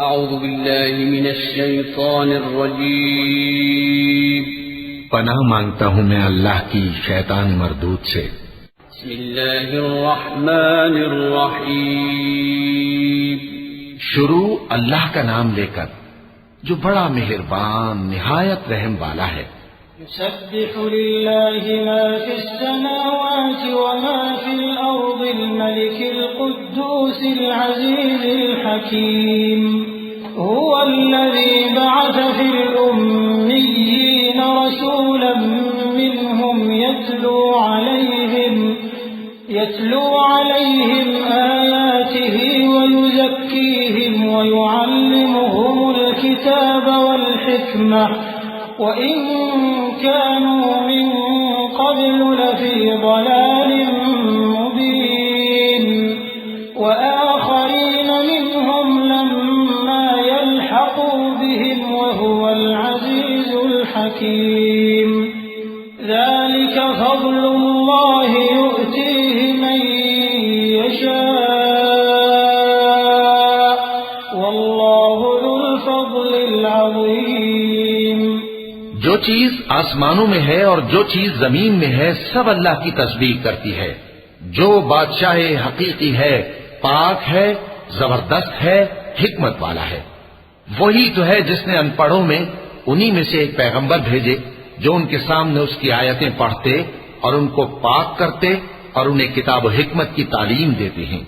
اعوذ باللہ من الشیطان الرجیم پناہ مانگتا ہوں میں اللہ کی شیطان مردود سے۔ بسم اللہ الرحمن الرحیم شروع اللہ کا نام لے کر جو بڑا مہربان نہایت رحم والا ہے۔ يسبح لله ما في السماوات وما في الأرض الملك القدوس العزيز الحكيم هو الذي بعث في الأميين رسولا منهم يتلو عليهم آياته ويزكيهم ويعلمهم الكتاب والحكمة وإن كانوا من قبل لفي ضلال مبين وآخرين منهم لما يلحقوا بهم وهو العزيز الحكيم ذلك فضل الله يؤتيه من يشاء والله ذو الفضل العظيم۔ جو چیز آسمانوں میں ہے اور جو چیز زمین میں ہے سب اللہ کی تسبیح کرتی ہے۔ جو بادشاہ حقیقی ہے، پاک ہے، زبردست ہے، حکمت والا ہے۔ وہی تو ہے جس نے ان پڑھوں میں انہی میں سے ایک پیغمبر بھیجے جو ان کے سامنے اس کی آیتیں پڑھتے اور ان کو پاک کرتے اور انہیں کتاب و حکمت کی تعلیم دیتے ہیں،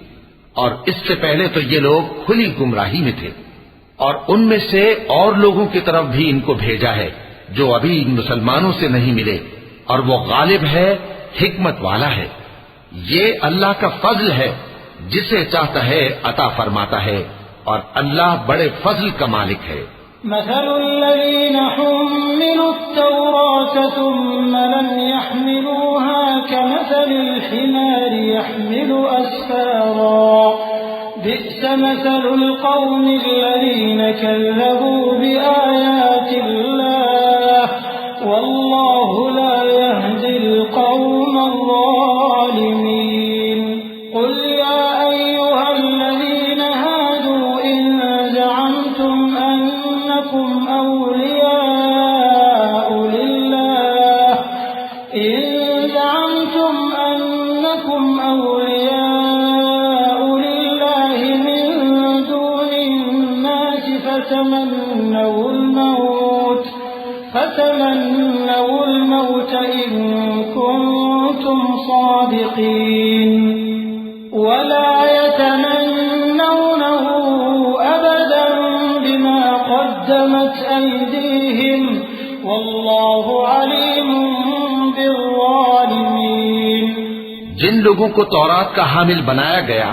اور اس سے پہلے تو یہ لوگ کھلی گمراہی میں تھے، اور ان میں سے اور لوگوں کی طرف بھی ان کو بھیجا ہے جو ابھی مسلمانوں سے نہیں ملے، اور وہ غالب ہے، حکمت والا ہے۔ یہ اللہ کا فضل ہے، جسے چاہتا ہے عطا فرماتا ہے، اور اللہ بڑے فضل کا مالک ہے۔ مثل الذين حملوا التوراة ثم لم يحملوها كمثل الحمار يحمل أسفارا بئس مثل القوم الذين كذبوا بآيات الله والله لا يهدي القوم الظالمين۔ قل يا أيها الذين هادوا إن زعمتم أنكم أولياء لله من دون الناس فتمنوا الموت إن كنتم صادقين ولا يتمنونه أبدا بما قدمت أيديهم والله عليم بالظالمين۔ جن لوگوں کو تورات کا حامل بنایا گیا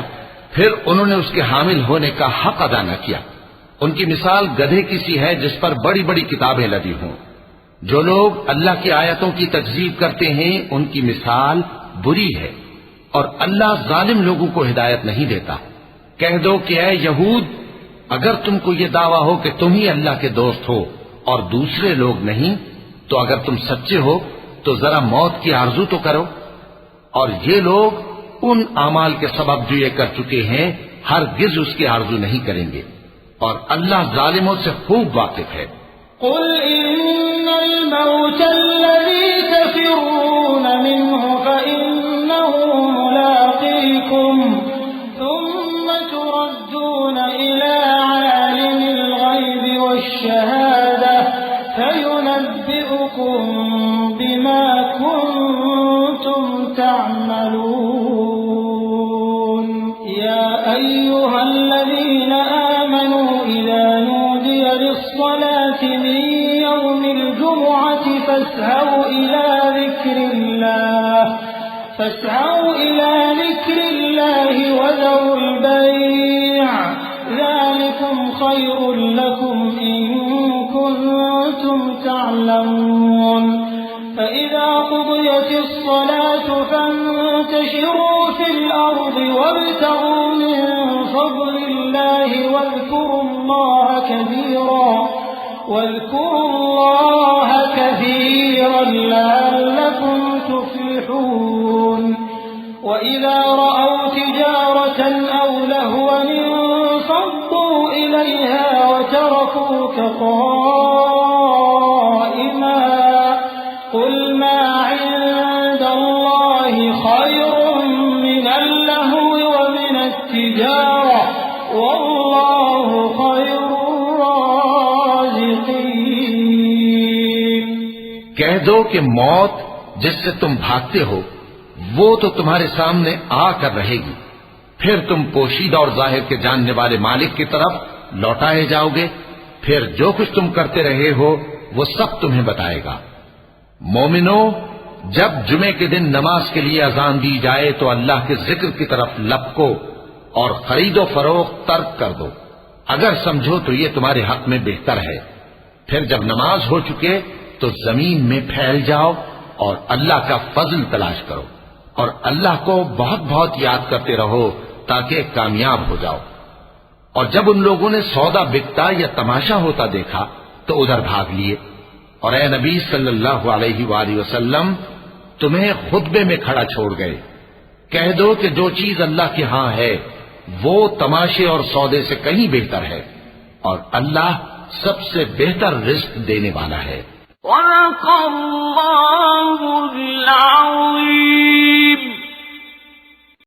پھر انہوں نے اس کے حامل ہونے کا حق ادا نہ کیا، ان کی مثال گدھے کی سی ہے جس پر بڑی بڑی کتابیں لدی ہوں۔ جو لوگ اللہ کی آیتوں کی تکذیب کرتے ہیں ان کی مثال بری ہے، اور اللہ ظالم لوگوں کو ہدایت نہیں دیتا۔ کہہ دو کہ اے یہود، اگر تم کو یہ دعویٰ ہو کہ تم ہی اللہ کے دوست ہو اور دوسرے لوگ نہیں، تو اگر تم سچے ہو تو ذرا موت کی آرزو تو کرو، اور یہ لوگ ان اعمال کے سبب جو یہ کر چکے ہیں ہرگز اس کی آرزو نہیں کریں گے، اور اللہ ظالموں سے خوب واقف ہے۔ قل إن الموت الذي تفرون منه فإنه ملاقيكم ثم تردون إلى عالم الغيب والشهادة فينبئكم بما كنتم تعملون۔ يا أيها الذين آمنوا إذا نودي للصلاة من يوم الجمعة فاسعوا إلى ذكر الله وذروا البيع ذلكم خير لكم إن كنتم تعلمون۔ فإذا قضيت الصلاة فانتشروا في الأرض وابتغوا من فضل الله واذكروا الله كثيرا لعلكم تفلحون۔ وإذا رأوا تجارة أو لهوا انفضوا إليها عليها وتركوك قائما قل ما عند الله خير من اللهو ومن التجارة والله خير الرازقين۔ کہہ دو کہ موت جس سے تم بھاگتے ہو وہ تو تمہارے سامنے آ کر رہے گی، پھر تم پوشیدہ اور ظاہر کے جاننے والے مالک کی طرف لوٹائے جاؤ گے، پھر جو کچھ تم کرتے رہے ہو وہ سب تمہیں بتائے گا۔ مومنو، جب جمعے کے دن نماز کے لیے اذان دی جائے تو اللہ کے ذکر کی طرف لپکو اور خرید و فروخت ترک کر دو، اگر سمجھو تو یہ تمہارے حق میں بہتر ہے۔ پھر جب نماز ہو چکے تو زمین میں پھیل جاؤ اور اللہ کا فضل تلاش کرو، اور اللہ کو بہت بہت یاد کرتے رہو تاکہ کامیاب ہو جاؤ۔ اور جب ان لوگوں نے سودا بکتا یا تماشا ہوتا دیکھا تو ادھر بھاگ لیے، اور اے نبی صلی اللہ علیہ وآلہ وسلم تمہیں خطبے میں کھڑا چھوڑ گئے۔ کہہ دو کہ جو چیز اللہ کے ہاں ہے وہ تماشے اور سودے سے کہیں بہتر ہے، اور اللہ سب سے بہتر رزق دینے والا ہے۔ صدق اللہ العظیم۔